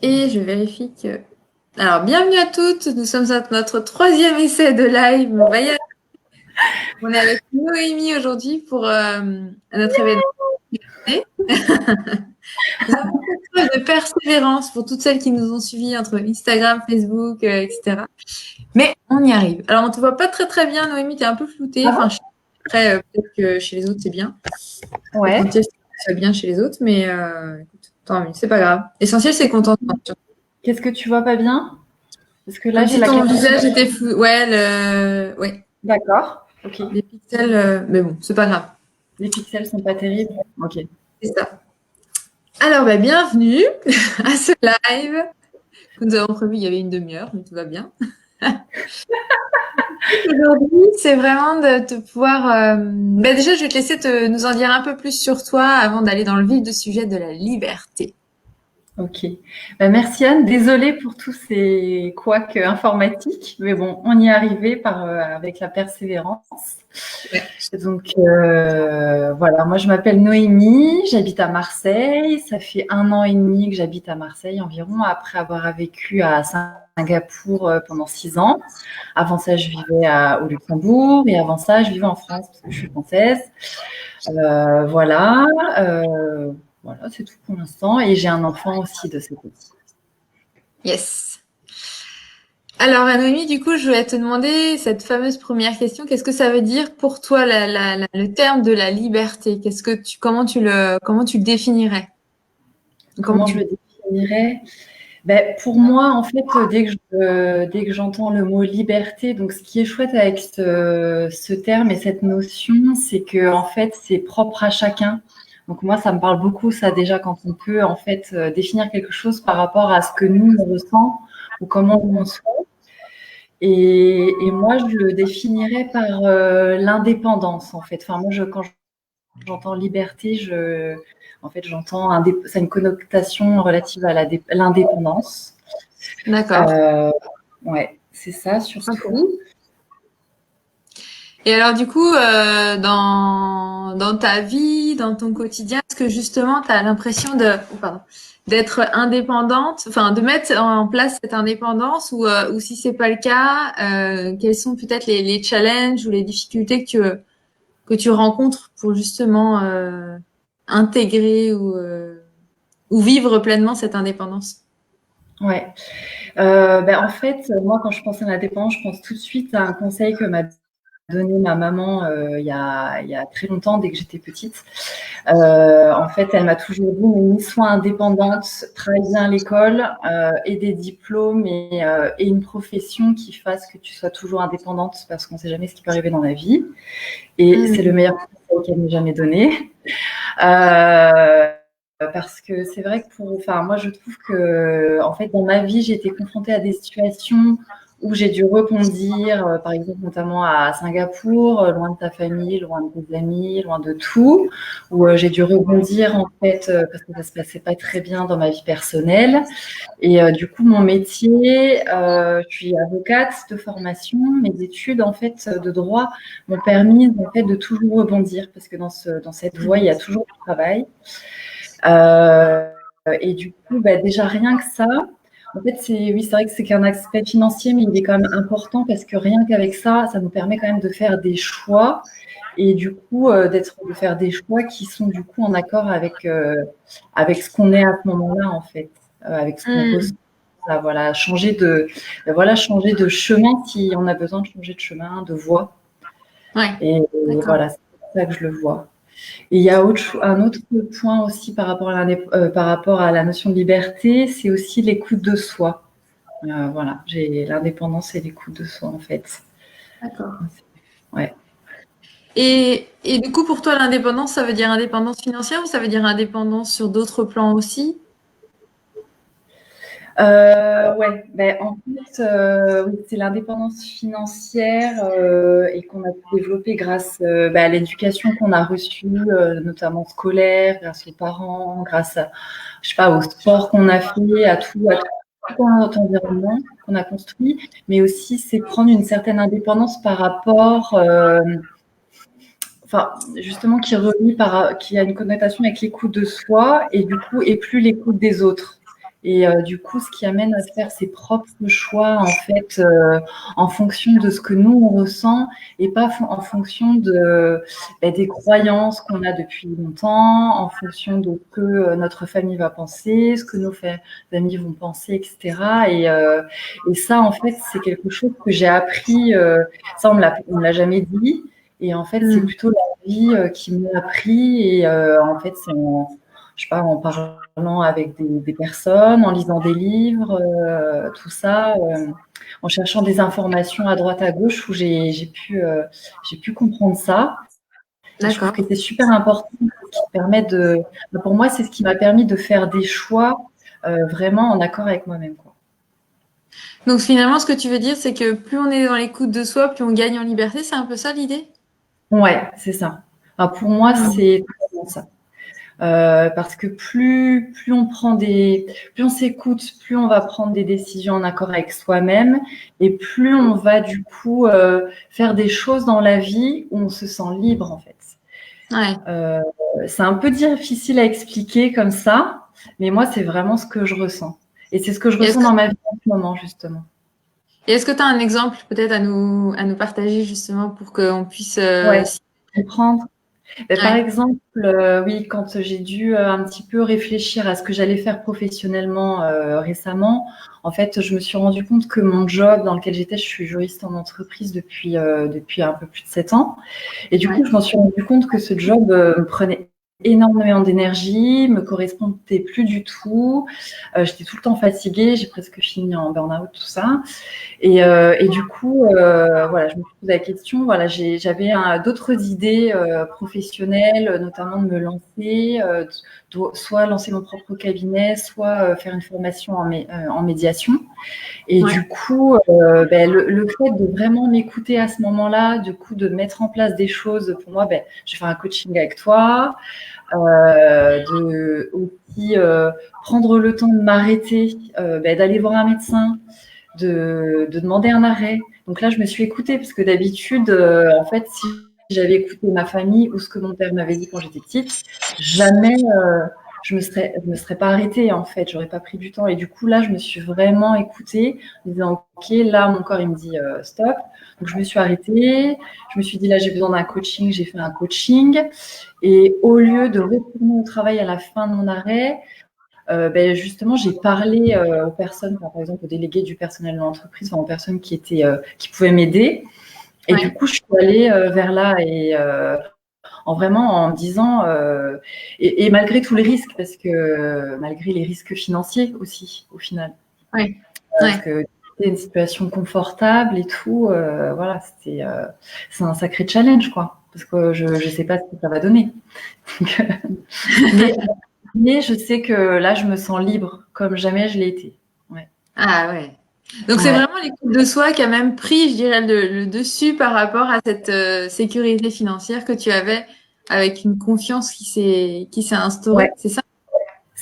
Et je vérifie que... Alors, bienvenue à toutes. Nous sommes à notre troisième essai de live. On est avec Noémie aujourd'hui pour notre événement. Nous avons fait preuve de persévérance pour toutes celles qui nous ont suivis entre Instagram, Facebook, etc. Mais on y arrive. Alors, on ne te voit pas très très bien, Noémie. Tu es un peu floutée. Ah Enfin, bon? après, peut-être que chez les autres, c'est bien. Ouais. L'essentiel, c'est que ça soit bien chez les autres. Mais écoute, tant mieux, c'est pas grave. L'essentiel, c'est qu'on t'entende. Qu'est-ce que tu vois pas bien? Parce que là, Comme j'ai si la ton capacité. visage était flou. Ouais. D'accord. Ok. Les pixels, mais bon, c'est pas grave. Les pixels sont pas terribles. Ok. C'est ça. Alors, bienvenue à ce live que nous avons prévu il y avait une demi-heure, mais tout va bien. Aujourd'hui, c'est vraiment de te pouvoir... déjà, je vais te laisser nous en dire un peu plus sur toi avant d'aller dans le vif du sujet de la liberté. Ok. Merci Anne. Désolée pour tous ces couacs informatiques, mais bon, on y est arrivé avec la persévérance. Ouais. Donc voilà, moi je m'appelle Noémie, j'habite à Marseille. Ça fait 1 an et demi que j'habite à Marseille environ, après avoir vécu à Singapour pendant 6 ans. Avant ça, je vivais au Luxembourg et avant ça, je vivais en France parce que je suis française. Voilà, voilà, c'est tout pour l'instant. Et j'ai un enfant aussi de 7 ans. Yes. Alors, Noémie, du coup, je vais te demander cette fameuse première question. Qu'est-ce que ça veut dire pour toi le terme de la liberté? Comment tu le définirais? Comment Comment je tu... le définirais? Pour moi, en fait, dès que j'entends le mot liberté, donc ce qui est chouette avec ce terme et cette notion, c'est que en fait, c'est propre à chacun. Donc moi, ça me parle beaucoup, ça déjà, quand on peut en fait définir quelque chose par rapport à ce que nous on ressent ou comment on conçoit. Et moi, je le définirais par l'indépendance, en fait. Enfin, moi, quand j'entends liberté, en fait, ça a une connotation relative à l'indépendance. D'accord. Ouais, c'est ça Ok. surtout. Et alors, du coup, dans ta vie, dans ton quotidien, est-ce que justement, tu as l'impression d'être indépendante, enfin, de mettre en place cette indépendance ou si c'est pas le cas, quels sont peut-être les challenges ou les difficultés que tu rencontres pour justement intégrer ou vivre pleinement cette indépendance? Ouais. En fait, moi, quand je pense à l'indépendance, je pense tout de suite à un conseil que m'a donné ma maman il y a très longtemps, dès que j'étais petite. En fait, elle m'a toujours dit, mais sois indépendante, travaille bien à l'école, et des diplômes et une profession qui fasse que tu sois toujours indépendante, parce qu'on ne sait jamais ce qui peut arriver dans la vie. Et c'est le meilleur conseil qu'elle m'ait jamais donné. Parce que c'est vrai que moi, je trouve que, en fait, dans ma vie, j'ai été confrontée à des situations où j'ai dû rebondir, par exemple, notamment à Singapour, loin de ta famille, loin de tes amis, loin de tout, où j'ai dû rebondir, en fait, parce que ça se passait pas très bien dans ma vie personnelle. Et du coup, mon métier, je suis avocate de formation. Mes études, en fait, de droit m'ont permis, en fait, de toujours rebondir, parce que dans cette voie, il y a toujours du travail. Et du coup, déjà rien que ça, en fait, oui, c'est vrai que c'est qu'un aspect financier, mais il est quand même important parce que rien qu'avec ça, ça nous permet quand même de faire des choix et du coup de faire des choix qui sont du coup en accord avec ce qu'on est à ce moment-là en fait, avec ce qu'on ressent. Voilà, changer de chemin si on a besoin de changer de chemin, de voie. Ouais, Et d'accord. voilà, c'est comme ça que je le vois. Et il y a un autre point aussi par rapport à la notion de liberté, c'est aussi l'écoute de soi. Voilà, j'ai l'indépendance et l'écoute de soi en fait. D'accord. Ouais. Et du coup, pour toi, l'indépendance, ça veut dire indépendance financière ou ça veut dire indépendance sur d'autres plans aussi? Ouais, en fait, oui, c'est l'indépendance financière et qu'on a pu développer grâce à l'éducation qu'on a reçue, notamment scolaire, grâce aux parents, grâce à, je sais pas, au sport qu'on a fait, à tout notre environnement qu'on a construit, mais aussi c'est prendre une certaine indépendance par rapport, justement qui a une connotation avec l'écoute de soi et du coup et plus l'écoute des autres. Et du coup, ce qui amène à faire ses propres choix, en fait, en fonction de ce que nous, on ressent et pas en fonction des croyances qu'on a depuis longtemps, en fonction de ce que notre famille va penser, ce que nos amis vont penser, etc. Et ça, en fait, c'est quelque chose que j'ai appris. Ça, on me l'a jamais dit. Et en fait, c'est plutôt la vie qui m'a appris. Et en fait, c'est je sais pas, en parlant avec des personnes, en lisant des livres, tout ça, en cherchant des informations à droite à gauche où j'ai pu comprendre ça. Et je trouve D'accord. que c'est super important, qui permet pour moi, c'est ce qui m'a permis de faire des choix vraiment en accord avec moi-même, quoi. Donc finalement, ce que tu veux dire, c'est que plus on est dans l'écoute de soi, plus on gagne en liberté. C'est un peu ça l'idée? Ouais, c'est ça. Enfin, pour moi, c'est totalement ça. Parce que plus on s'écoute, plus on va prendre des décisions en accord avec soi-même, et plus on va du coup faire des choses dans la vie où on se sent libre en fait. Ouais. C'est un peu difficile à expliquer comme ça, mais moi c'est vraiment ce que je ressens, et c'est ce que je Et est-ce ressens que dans ma vie en ce moment justement. tu as un exemple peut-être à nous partager justement pour qu'on puisse Ouais, comprendre. Par Ouais. exemple, oui, quand j'ai dû un petit peu réfléchir à ce que j'allais faire professionnellement récemment, en fait, je me suis rendu compte que mon job dans lequel j'étais, je suis juriste en entreprise depuis un peu plus de 7 ans. Et du coup, Ouais. je m'en suis rendu compte que ce job me prenait énormément d'énergie, me correspondait plus du tout. J'étais tout le temps fatiguée, j'ai presque fini en burn-out, tout ça. Et du coup, voilà, je me suis posé la question. Voilà, j'avais d'autres idées professionnelles, notamment de me lancer, soit lancer mon propre cabinet, soit faire une formation en médiation. Et Ouais. du coup, le fait de vraiment m'écouter à ce moment-là, du coup, de mettre en place des choses pour moi, je vais faire un coaching avec toi, de aussi prendre le temps de m'arrêter, d'aller voir un médecin, de demander un arrêt. Donc là, je me suis écoutée parce que d'habitude, en fait, si j'avais écouté ma famille ou ce que mon père m'avait dit quand j'étais petite, jamais je me serais pas arrêtée en fait. J'aurais pas pris du temps. Et du coup, là, je me suis vraiment écoutée, en disant ok, là, mon corps il me dit stop. Donc je me suis arrêtée. Je me suis dit là, j'ai besoin d'un coaching. J'ai fait un coaching. Et au lieu de retourner au travail à la fin de mon arrêt, justement, j'ai parlé aux personnes, par exemple aux délégués du personnel de l'entreprise, enfin, aux personnes qui pouvaient m'aider. Et du Ouais. coup, je suis allée vers là et en vraiment en me disant, et malgré tous les risques, parce que malgré les risques financiers aussi, au final, Ouais. parce Ouais. que c'était une situation confortable et tout, voilà, c'est un sacré challenge, quoi, parce que je ne sais pas ce que ça va donner. mais Mais je sais que là, je me sens libre comme jamais je l'ai été. Ouais. Ah ouais. Donc c'est Ouais. vraiment l'écoute de soi qui a même pris, je dirais, le dessus par rapport à cette sécurité financière que tu avais avec une confiance qui s'est Ouais. instaurée, c'est ça?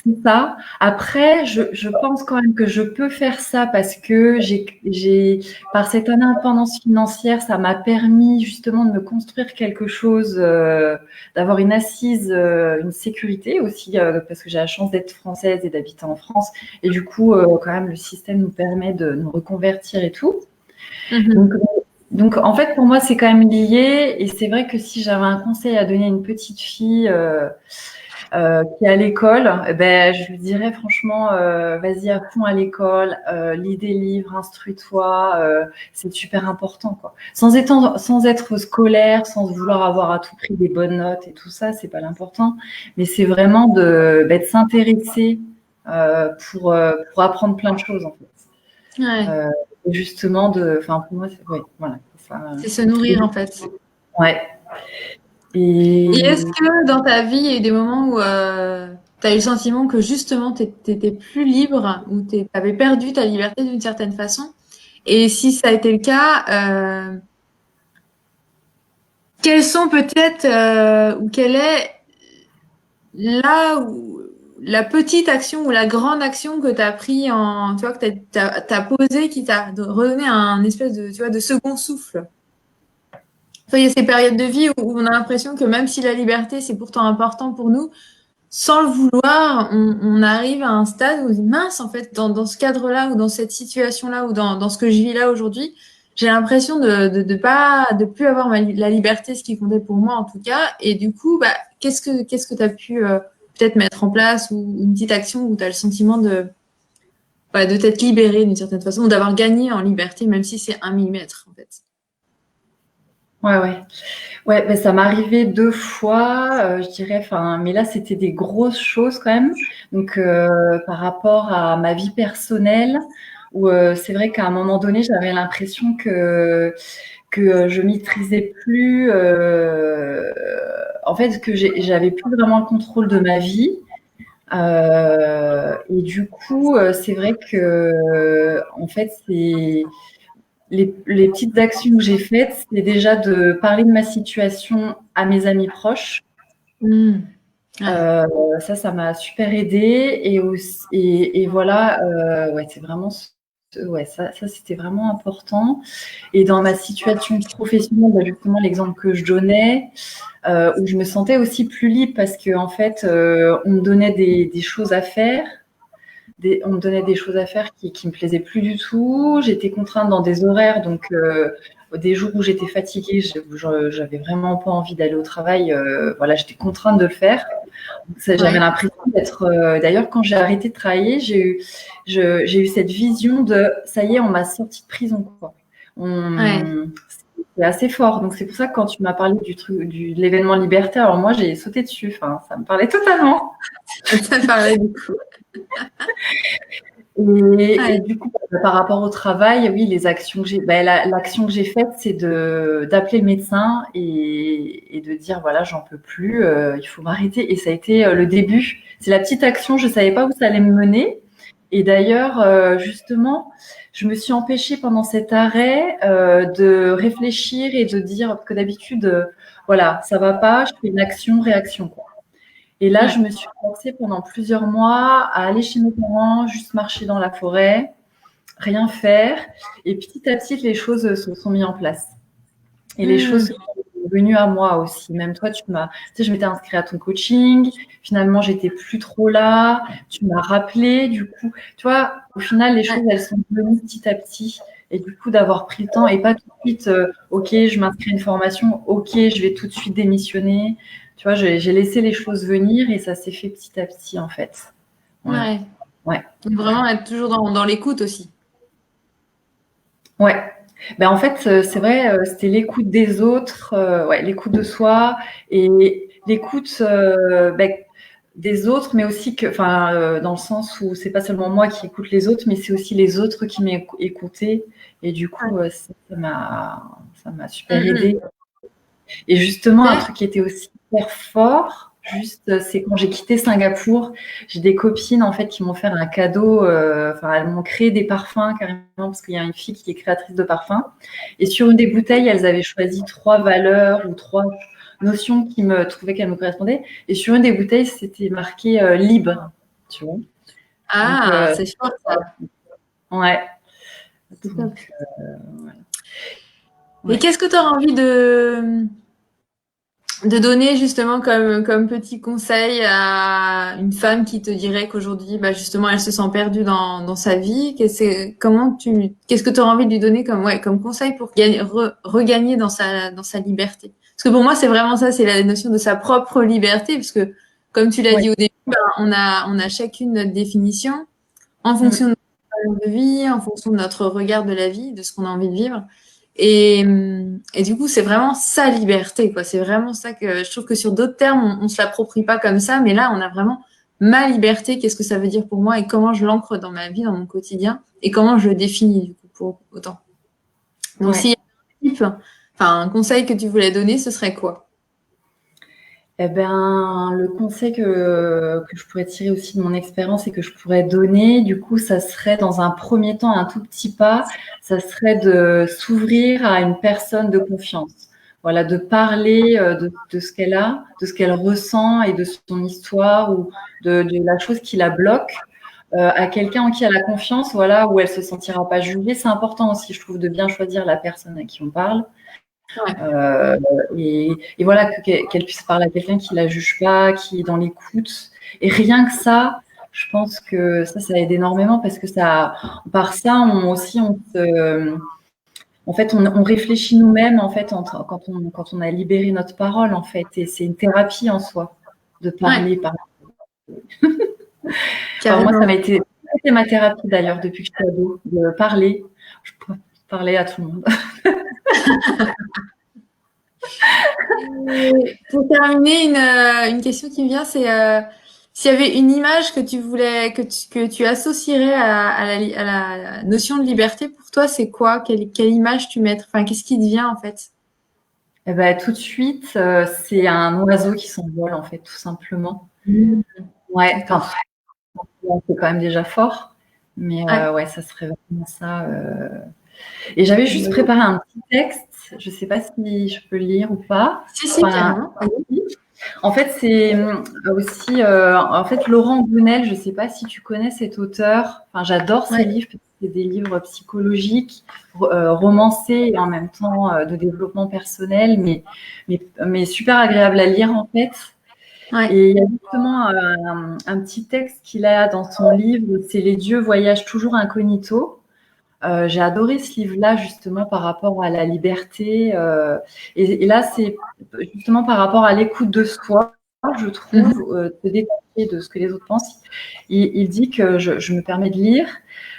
C'est ça. Après, je pense quand même que je peux faire ça parce que par cette indépendance financière, ça m'a permis justement de me construire quelque chose, d'avoir une assise, une sécurité aussi, parce que j'ai la chance d'être française et d'habiter en France. Et du coup, quand même, le système nous permet de nous reconvertir et tout. Mhm. Donc, donc, en fait, pour moi, c'est quand même lié. Et c'est vrai que si j'avais un conseil à donner à une petite fille qui est à l'école, je lui dirais franchement, vas-y à fond à l'école, lis des livres, instruis-toi, c'est super important, quoi. Sans être scolaire, sans vouloir avoir à tout prix des bonnes notes et tout ça, c'est pas l'important. Mais c'est vraiment de s'intéresser pour apprendre plein de choses, en fait. Ouais. Et justement, enfin, pour moi, oui, voilà. Ça, C'est se nourrir en fait. ouais. Et est-ce Et que dans ta vie, il y a eu des moments où tu as eu le sentiment que justement tu étais plus libre, ou tu avais perdu ta liberté d'une certaine façon? Et si ça a été le cas, quels sont peut-être ou quelle est là où la petite action ou la grande action que tu as pris en, tu vois, que t'as posé qui t'a redonné un espèce de, tu vois, de second souffle. Tu vois, il y a ces périodes de vie où on a l'impression que même si la liberté, c'est pourtant important pour nous, sans le vouloir, on arrive à un stade où on dit mince, en fait, dans ce cadre-là ou dans cette situation-là ou dans ce que je vis là aujourd'hui, j'ai l'impression de plus avoir la liberté, ce qui comptait pour moi en tout cas. Et du coup, bah, qu'est-ce que tu as pu peut-être mettre en place ou une petite action où tu as le sentiment de t'être libéré d'une certaine façon ou d'avoir gagné en liberté, même si c'est 1 millimètre en fait. Ouais, ouais. Ouais, ben, ça m'est arrivé 2 fois, je dirais, enfin, mais là, c'était des grosses choses quand même. Donc, par rapport à ma vie personnelle, où c'est vrai qu'à un moment donné, j'avais l'impression que je maîtrisais plus, en fait, que j'avais plus vraiment le contrôle de ma vie. Et du coup, c'est vrai que, en fait, c'est les petites actions que j'ai faites, c'est déjà de parler de ma situation à mes amis proches. Mmh. Ouais. Ça m'a super aidée et voilà, ouais, c'est vraiment ouais, ça c'était vraiment important et dans ma situation professionnelle, bah, justement l'exemple que je donnais, où je me sentais aussi plus libre parce qu'en fait, on me donnait des choses à faire. On me donnait des choses à faire qui me plaisaient plus du tout. J'étais contrainte dans des horaires, donc des jours où j'étais fatiguée, j'avais vraiment pas envie d'aller au travail. Voilà, j'étais contrainte de le faire. J'avais Ouais. l'impression d'être. D'ailleurs, quand j'ai arrêté de travailler, j'ai eu cette vision de ça y est, on m'a sorti de prison, quoi. Ouais. C'est assez fort. Donc c'est pour ça que quand tu m'as parlé de l'événement libertaire, alors moi j'ai sauté dessus. Enfin, ça me parlait totalement. Ça paraît du coup. Et Ouais. du coup, par rapport au travail, oui, les actions que j'ai, l'action que j'ai faite, c'est d'appeler le médecin et de dire voilà, j'en peux plus, il faut m'arrêter. Et ça a été le début. C'est la petite action. Je savais pas où ça allait me mener. Et d'ailleurs, justement, je me suis empêchée pendant cet arrêt de réfléchir et de dire que d'habitude, voilà, ça va pas, je fais une action-réaction, quoi. Et là, je Ouais. me suis forcée pendant plusieurs mois à aller chez mes parents, juste marcher dans la forêt, rien faire. Et petit à petit, les choses se sont mises en place. Et les choses Mmh. sont venues à moi aussi. Même toi, tu sais, je m'étais inscrite à ton coaching. Finalement, j'étais plus trop là. Tu m'as rappelé. Du coup, tu vois, au final, les Ouais. choses, elles sont venues petit à petit. Et du coup, d'avoir pris le temps et pas tout de suite, OK, je m'inscris à une formation. OK, je vais tout de suite démissionner. Tu vois, j'ai laissé les choses venir et ça s'est fait petit à petit, en fait. Voilà. Ouais. Ouais. Donc vraiment être toujours dans l'écoute aussi. Ouais. Ben, en fait, c'est vrai, c'était l'écoute des autres, ouais, l'écoute de soi et l'écoute, des autres, mais aussi enfin, dans le sens où c'est pas seulement moi qui écoute les autres, mais c'est aussi les autres qui m'écoutaient et du Ouais. coup, ça m'a super Mmh mh. aidée. Et justement, un Ouais. truc qui était aussi hyper fort, juste, c'est quand j'ai quitté Singapour, j'ai des copines en fait qui m'ont fait un cadeau. Enfin, elles m'ont créé des parfums carrément parce qu'il y a une fille qui est créatrice de parfums. Et sur une des bouteilles, elles avaient choisi 3 valeurs ou 3 notions qui me trouvaient qu'elles me correspondaient. Et sur une des bouteilles, c'était marqué libre. Tu vois. Donc, Ah, c'est fort ça. ouais. C'est top. Donc, Et ouais. qu'est-ce que tu aurais envie de donner justement comme petit conseil à une femme qui te dirait qu'aujourd'hui, bah justement, elle se sent perdue dans sa vie? Qu'est-ce que tu aurais envie de lui donner comme conseil pour regagner dans sa liberté? Parce que pour moi, c'est vraiment ça, c'est la notion de sa propre liberté, parce que comme tu l'as Ouais. dit au début, bah, on a chacune notre définition en fonction de Mm. notre de vie, en fonction de notre regard de la vie, de ce qu'on a envie de vivre. Et du coup, c'est vraiment sa liberté, quoi. C'est vraiment ça que je trouve que sur d'autres termes, on se l'approprie pas comme ça, mais là, on a vraiment ma liberté. Qu'est-ce que ça veut dire pour moi et comment je l'ancre dans ma vie, dans mon quotidien et comment je le définis, du coup, pour autant. Donc, s'il y Ouais. a un type, enfin, un conseil que tu voulais donner, ce serait quoi? Eh ben, le conseil que je pourrais tirer aussi de mon expérience et que je pourrais donner, du coup, ça serait dans un premier temps, un tout petit pas, ça serait de s'ouvrir à une personne de confiance. Voilà, de parler de ce qu'elle a, de ce qu'elle ressent et de son histoire ou de la chose qui la bloque à quelqu'un en qui elle a confiance, voilà, où elle se sentira pas jugée. C'est important aussi, je trouve, de bien choisir la personne à qui on parle. Ouais. Et voilà, qu'elle puisse parler à quelqu'un qui la juge pas, qui est dans l'écoute. Et rien que ça, je pense que ça aide énormément parce que par ça, en fait, on réfléchit nous-mêmes en fait quand on a libéré notre parole en fait, et c'est une thérapie en soi de parler. Enfin, moi, Carrément. c'était ma thérapie d'ailleurs depuis que je suis ado, de parler. Je peux parler à tout le monde. Et pour terminer, une question qui me vient, c'est s'il y avait une image que tu voulais, que tu associerais à la notion de liberté, pour toi, c'est quoi? Quelle image tu mettrais? Enfin, qu'est-ce qui te vient en fait? Eh ben, tout de suite, c'est un oiseau qui s'envole en fait, tout simplement. Mmh. Ouais, D'accord. enfin, c'est quand même déjà fort, mais Ouais. ouais, ça serait vraiment ça. Et j'avais juste préparé un petit texte. Je ne sais pas si je peux le lire ou pas. Si, si, Enfin, carrément. en fait, c'est aussi en fait Laurent Gounel. Je ne sais pas si tu connais cet auteur. Enfin, j'adore ses Ouais. livres. C'est des livres psychologiques, romancés et en même temps de développement personnel, mais super agréable à lire en fait. Ouais. Et il y a justement un petit texte qu'il a dans son livre, c'est Les dieux voyagent toujours incognito. J'ai adoré ce livre-là justement par rapport à la liberté. Et là, c'est justement par rapport à l'écoute de soi, je Mhm. trouve, se détacher de ce que les autres pensent. Il dit que, je me permets de lire,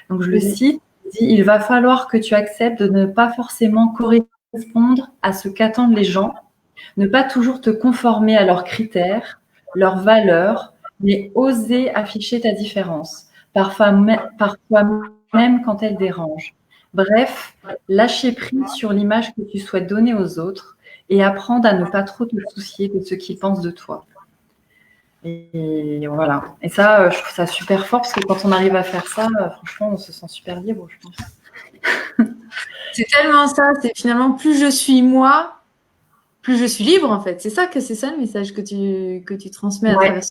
donc je le Vas-y. cite, il dit, il va falloir que tu acceptes de ne pas forcément correspondre à ce qu'attendent les gens, ne pas toujours te conformer à leurs critères, leurs valeurs, mais oser afficher ta différence, parfois même quand elle dérange. Bref, lâcher prise sur l'image que tu souhaites donner aux autres et apprendre à ne pas trop te soucier de ce qu'ils pensent de toi. Et voilà. Et ça, je trouve ça super fort parce que quand on arrive à faire ça, franchement, on se sent super libre, je pense. C'est tellement ça. C'est finalement plus je suis moi, plus je suis libre en fait. C'est ça le message que tu transmets à Ouais, travers.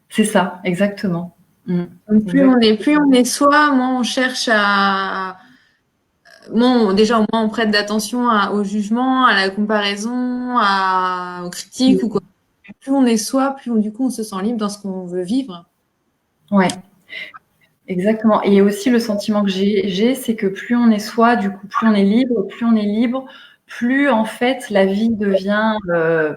c'est ça, exactement. Donc Exact. plus on est soi, moins on cherche à, déjà au moins on prête d'attention au jugement, à la comparaison, aux critiques ou quoi. Plus on est soi, du coup on se sent libre dans ce qu'on veut vivre. Ouais. Exactement. Et aussi le sentiment que j'ai, c'est que plus on est soi, du coup, plus on est libre, plus en fait la vie devient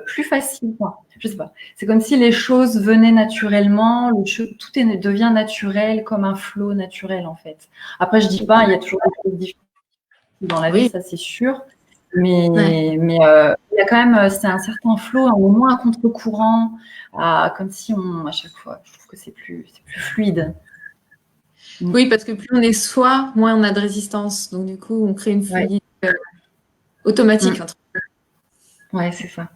plus facile. Enfin, je sais pas. C'est comme si les choses venaient naturellement, devient naturel, comme un flot naturel en fait. Après, je dis pas, il y a toujours des choses difficiles dans la vie, Oui. ça c'est sûr. Mais, Ouais. il y a quand même, c'est un certain flot, au moins un contre-courant, comme si à chaque fois, je trouve que c'est plus fluide. Oui, parce que plus on est soi, moins on a de résistance. Donc du coup, on crée une Ouais. fluidité automatique. Mm. Ouais, c'est ça.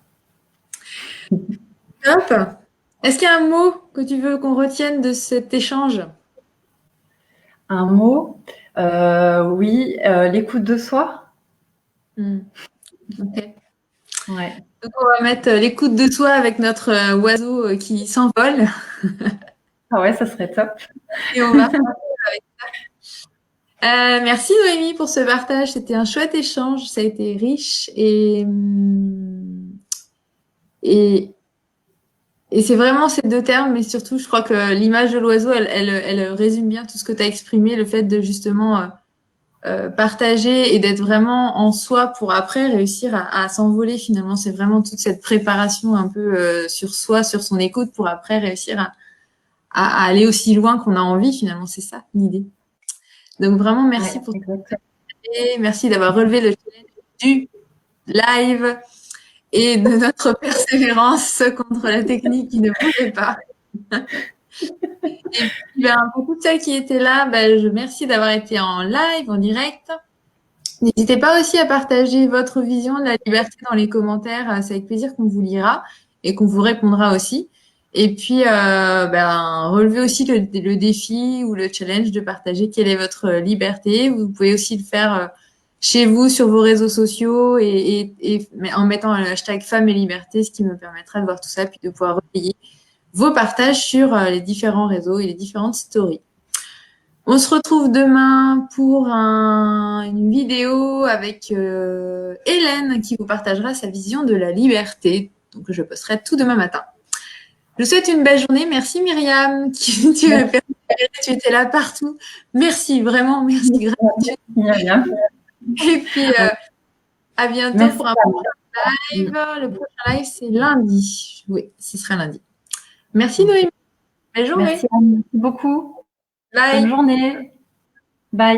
Top. Est-ce qu'il y a un mot que tu veux qu'on retienne de cet échange? Un mot, oui, l'écoute de soi. Hmm. Ok. Ouais. Donc on va mettre l'écoute de soi avec notre oiseau qui s'envole Ah ouais, ça serait top. et on va. Merci Noémie pour ce partage. C'était un chouette échange. Ça a été riche et, et c'est vraiment ces deux termes, mais surtout, je crois que l'image de l'oiseau, elle résume bien tout ce que tu as exprimé, le fait de justement partager et d'être vraiment en soi pour après réussir à s'envoler finalement. C'est vraiment toute cette préparation un peu sur soi, sur son écoute pour après réussir à aller aussi loin qu'on a envie finalement. C'est ça l'idée. Donc vraiment, merci Ouais, pour exactement. merci d'avoir relevé le challenge du live et de notre persévérance contre la technique qui ne voulait pas. Et puis, ben, pour toutes celles qui étaient là, ben, je merci d'avoir été en live, en direct. N'hésitez pas aussi à partager votre vision de la liberté dans les commentaires. C'est avec plaisir qu'on vous lira et qu'on vous répondra aussi. Et puis, ben, relevez aussi le défi ou le challenge de partager quelle est votre liberté. Vous pouvez aussi le faire chez vous sur vos réseaux sociaux mais en mettant le hashtag femmes et liberté, ce qui me permettra de voir tout ça puis de pouvoir relayer vos partages sur les différents réseaux et les différentes stories. On se retrouve demain pour une vidéo avec Hélène qui vous partagera sa vision de la liberté. Donc, je posterai tout demain matin. Je vous souhaite une belle journée. Merci Myriam, tu étais là partout. Merci, vraiment, merci. Gratitude. Et puis, à bientôt Merci. pour un prochain live. Le prochain live, c'est lundi. Oui, ce sera lundi. Merci Noémie. Belle journée. Merci beaucoup. Bye. Bonne journée. Bye.